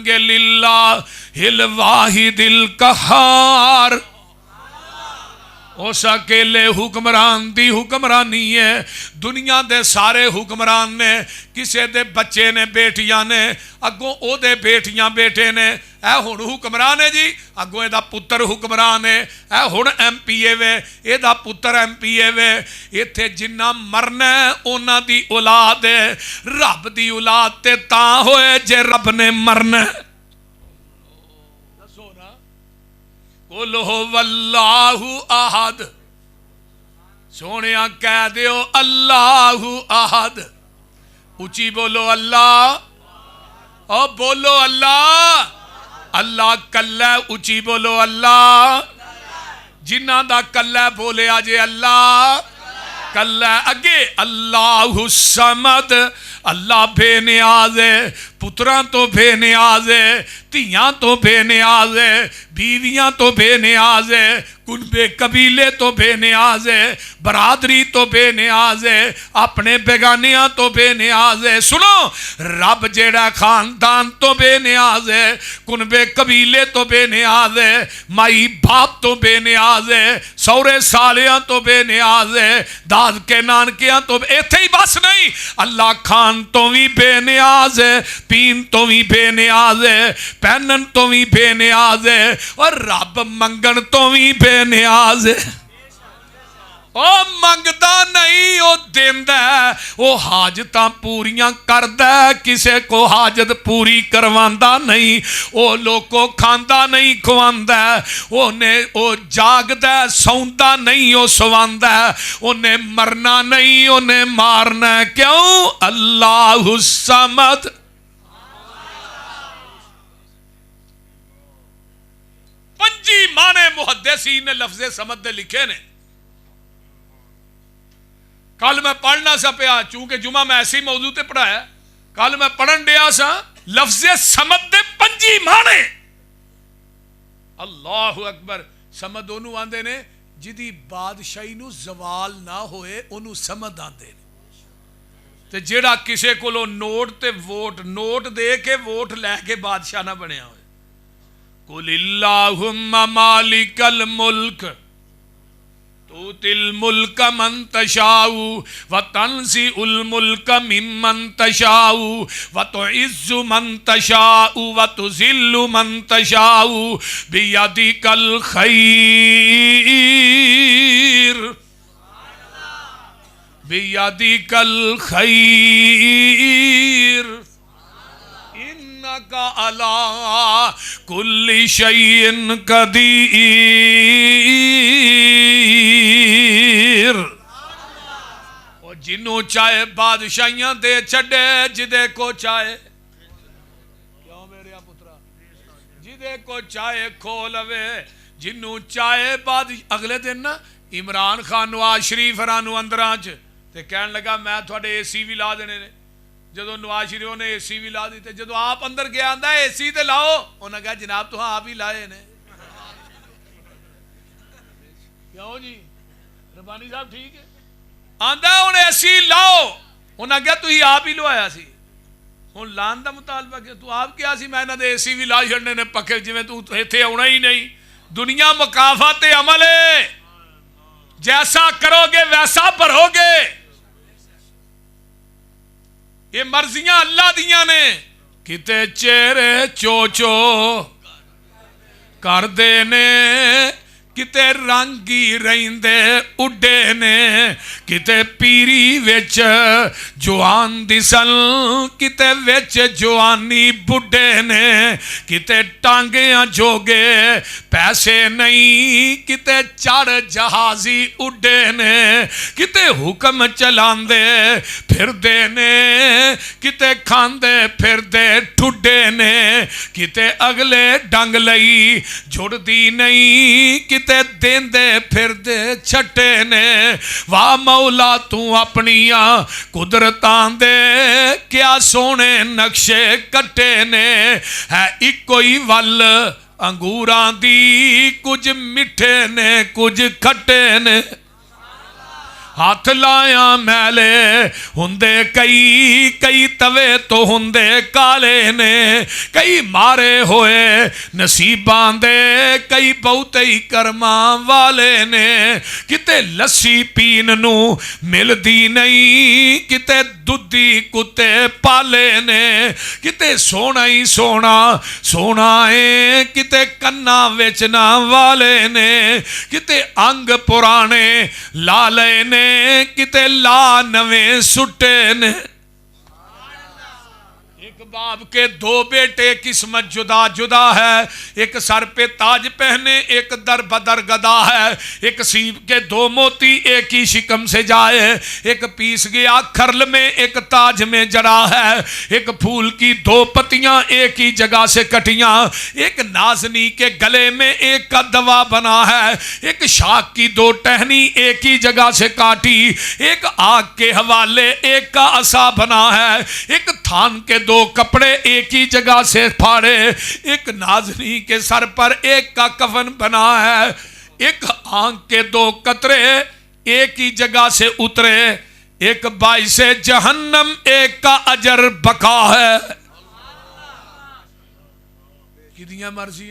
گے للہ الواحد القہار، اس اکیلے حکمران دی حکمرانی ہے. دنیا دے سارے حکمران نے، کسے دے بچے نے بیٹیاں نے، اگوں او دے بیٹیاں بیٹے نے، اے ہن حکمران ہے جی، اگوں اے دا پتر حکمران ہے، اے ہن ایم پی اے وے، اے دا پتر ایم پی اے وے. ایتھے جنہ مرنا ہے اونا دی اولاد ہے. رب دی اولاد تے تاں ہوئے جے رب نے مرنا ہے. قل هو اللہ احد، سونیا کہہ دیو اللہ احد. اچھی بولو اللہ، او بولو اللہ. اللہ کلہ، اچھی بولو اللہ. جنہ دا کلہ بولے آجے اللہ کلہ. اگے اللہ الصمد، اللہ بے نیاز ہے، پتران تو بے نیاز ہے، تیاں تو بے نیاز ہے، بیویاں تو بے نیاز ہے، کنبے قبیلے تو بے نیاز ہے، برادری تو بے نیاز ہے، اپنے بیگانیاں تو بے نیاز ہے. سنو، رب جیڑا خاندان تو بے نیاز ہے، کنبے قبیلے تو بے نیاز ہے، مائی باپ تو بے نیاز ہے، سورے سالیاں تو بے نیاز ہے، داد کے نانکیاں تو ایتھے ہی بس نہیں، اللہ خان تو بھی بے نیاز ہے، پین تو بھی بے نیاز ہے، پہنن تو بھی بے نیاز ہے، اور رب منگن تو بھی بے نیاز ہے. او منگدا نہیں، او دیندا ہے، او حاجتاں پوریاں کردا ہے، کسے کو حاجت پوری کرواندا نہیں. او لوکو کھاندا نہیں کھواندا ہے، او جاگدا ہے سوندا نہیں، او سواندا ہے. اونے مرنا نہیں، اونے مارنا ہے. کیوں؟ اللہ الصمد. پنجی مانے محدثین نے لفظ سمد دے لکھے نے. کل میں پڑھنا سا پیا، چونکہ جمعہ میں ایسی موضوع تے پڑھایا، کل میں پڑھن دیا سا لفظ سمد دے پنجی مانے. اللہ اکبر. سمد انہوں آندے نے جدی بادشاہی نو زوال نہ ہوئے، انہوں سمد آندے نے. تے جیڑا کسے کو لو نوٹ تے ووٹ، نوٹ دے کے ووٹ لے کے بادشاہ نہ بنیا ہوئے. قل اللہم مالک الملک تؤتی الملک من تشاء وتنزع الملک ممن تشاء وتعز من تشاء وتذل من تشاء بیدک الخیر بیدک الخیر انکا علی کل شیء قدیر. اور جنوں چاہے بادشاہیاں دے چھڑے، جدے کو چاہے، کیوں میرے پترا، جدے کو چاہے کھولوے، جنوں چاہے اگلے دن نا عمران خان نواز شریف رانو اندرانچ تے کہن لگا میں تھوڑے اے سی بھی لا دینے نے. جدو نواز شریف نے اے سی بھی لا دیتے، جدو آپ اندر گیا آندہ اے سی تے لاؤ، انہوں نے کہا جناب تو ہاں آپ ہی لائے نے. کیوں جی ربانی صاحب ٹھیک ہے، آندہ انہیں اے سی لاؤ، انہوں نے کہا تو ہی آپ ہی لو آیا سی. ہن لان دا مطالبہ کہ تو آپ کیا سی، میں نہ دے اے سی بھی لا چھڑنے نے پکے جویں تو ایتھے ہونا ہی نہیں. دنیا مکافات عمل ہے، جیسا کرو گے ویسا بھرو گے. یہ مرضیاں اللہ دیاں نے. کتے چہرے چوچو کر دے نے، کتے رنگی رہندے اڈے نے، کتے پیری وچ جوان دسن، کتے وچ جوانی بڈے نے، کتے ٹانگیاں جوگے پیسے نہیں، کتے چڑھ جہازی اڈے نے، کتے حکم چلاندے پھر دے نے، کتے کھاندے پھر دے ٹھڈے نے، کتے اگلے ڈنگ لئی جھڑ دی نہیں، کتے دین دے پھر دے چھٹے نے. واہ مولا تو اپنیاں قدرتاں دے کیا سونے نقشے کٹے نے. ہے ایک کوئی ول انگوراں دی، کچھ مٹھے نے کچھ کھٹے نے. ہاتھ لایا میلے ہندے کئی کئی توے تو ہندے کالے نے کئی مارے ہوئے نصیباں دے کئی بہتے ہی کرماں والے نے کتے لسی پین نو مل دی نہیں کتے دودھی کتے پالے نے کتے سونا ہی سونا سونا ہے کتے کنا ویچنا والے نے کتے انگ پرانے لالے نے کتے لا نویں سٹے نے ایک باپ کے دو بیٹے قسمت جدا جدا ہے ایک سر پہ تاج پہنے ایک در بدر گدا ہے ایک سیب کے دو موتی ایک ہی شکم سے جائے ایک پیس گیا کھرل میں ایک تاج میں جڑا ہے ایک پھول کی دو پتیاں ایک ہی جگہ سے کٹیاں ایک نازنی کے گلے میں ایک کا دوا بنا ہے ایک شاخ کی دو ٹہنی ایک ہی جگہ سے کاٹی ایک آگ کے حوالے ایک کا عصا بنا ہے ایک تھان کے دو کپڑے ایک ہی جگہ سے پھاڑے ایک نازنی کے سر پر ایک کا کفن بنا ہے ایک آنکھ کے دو قطرے ایک ہی جگہ سے اترے ایک باعث جہنم ایک کا اجر بقا ہے کتنی مرضی